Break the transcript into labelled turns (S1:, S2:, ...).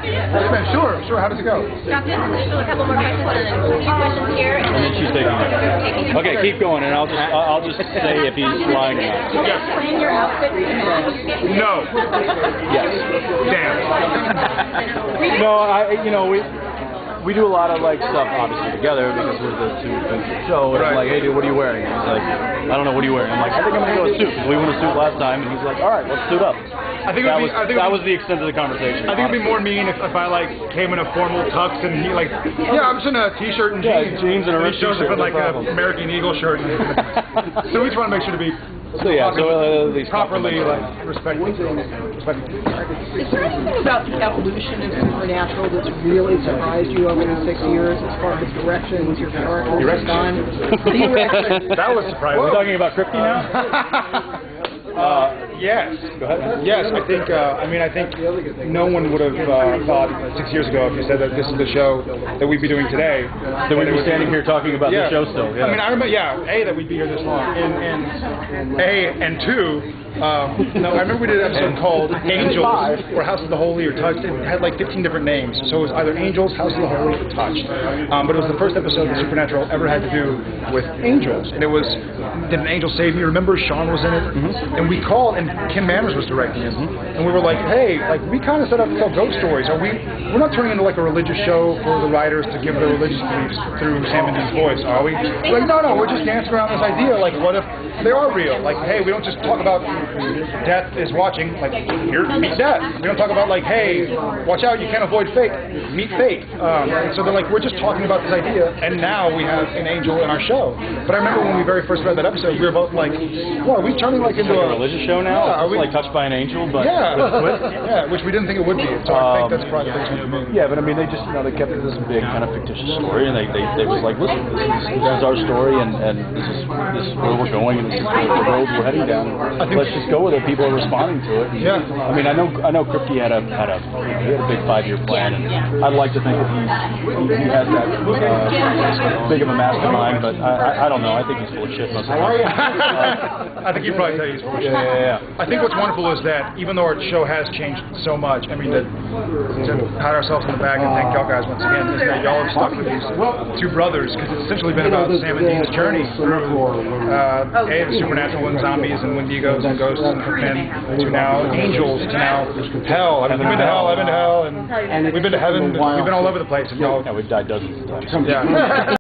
S1: Hey, man, sure. How'd it go?
S2: Got this. There's still a couple more questions, and then a few questions here.
S3: And then she's taking it. Okay, keep going, and I'll just say if he's lying or not.
S2: Yes. Plan your outfit to match.
S1: No.
S3: Yes.
S1: Damn.
S3: No, we do a lot of stuff obviously together because we're the two of the show. And I'm like, hey dude, what are you wearing? And he's like, I don't know, what are you wearing? I'm like, I think I'm gonna go with a suit because we went a suit last time. And he's like, all right, let's suit up.
S1: I think that
S3: was the extent of the conversation.
S1: I think it'd be more mean if I came in a formal tux and he yeah, I'm just in a t-shirt and jeans.
S3: Yeah, jeans and a
S1: he shows up in an American Eagle shirt. So we just want to make sure to be properly respectful.
S4: Is there anything about the evolution of Supernatural that's really surprised you over the 6 years as far as directions, your characters have gone?
S1: That was surprising.
S3: We're talking about Crypty now?
S1: Yes.
S3: Go ahead.
S1: Yes, I think. I think no one would have thought 6 years ago if you said that this is the show that we'd be doing today.
S3: That we'd be standing here talking about the show still. Yeah.
S1: I mean, I remember. Yeah, that we'd be here this long, and two. No, I remember we did an episode called Angels, or House of the Holy, or Touched. It had 15 different names. So it was either Angels, House of the Holy, or Touched. But it was the first episode that Supernatural ever had to do with angels. And it was, did an angel save me? Remember, Sean was in it? Mm-hmm. And we called, and Kim Manners was directing it. Mm-hmm. And we were like, hey, we kind of set up to tell ghost stories. We're not turning into a religious show for the writers to give their religious beliefs through Sam and Dean's voice, are we? No, we're just dancing around this idea. What if they are real? Hey, we don't just talk about death is watching, here, meet death. We don't talk about, hey, watch out, you can't avoid fate, meet fate. So they're we're just talking about this idea, and now we have an angel in our show. But I remember when we very first read that episode, we were both like, well, are we turning into
S3: a religious show now?
S1: Yeah,
S3: are we touched by an angel, but with a twist?
S1: Yeah, which we didn't think it would be. So I think that's probably the movie.
S3: Yeah, but I mean, they just, they kept it this big kind of fictitious story, and they was like, listen, this is our story, and this is where we're going, and this is the road we're heading down. Let's just go with it. People are responding to it.
S1: Yeah.
S3: I mean, I know Crypty had a big 5-year plan, and I'd like to think that he has that big of a mastermind, but I don't know. I think he's full of shit most of the time.
S1: I think he'd probably tell you he's full of shit.
S3: Yeah.
S1: I think what's wonderful is that even though our show has changed so much, I mean, to pat ourselves on the back and thank y'all guys once again, is that y'all have stuck with these two brothers, because it's essentially been about Sam and Dean's journey through the supernatural and zombies and wendigos and ghosts and men, to now angels, to now hell. I mean, we've been to hell, I've been to hell, and we've been to heaven, we've been all over the place. And y'all,
S3: we've died dozens of times.
S1: Yeah.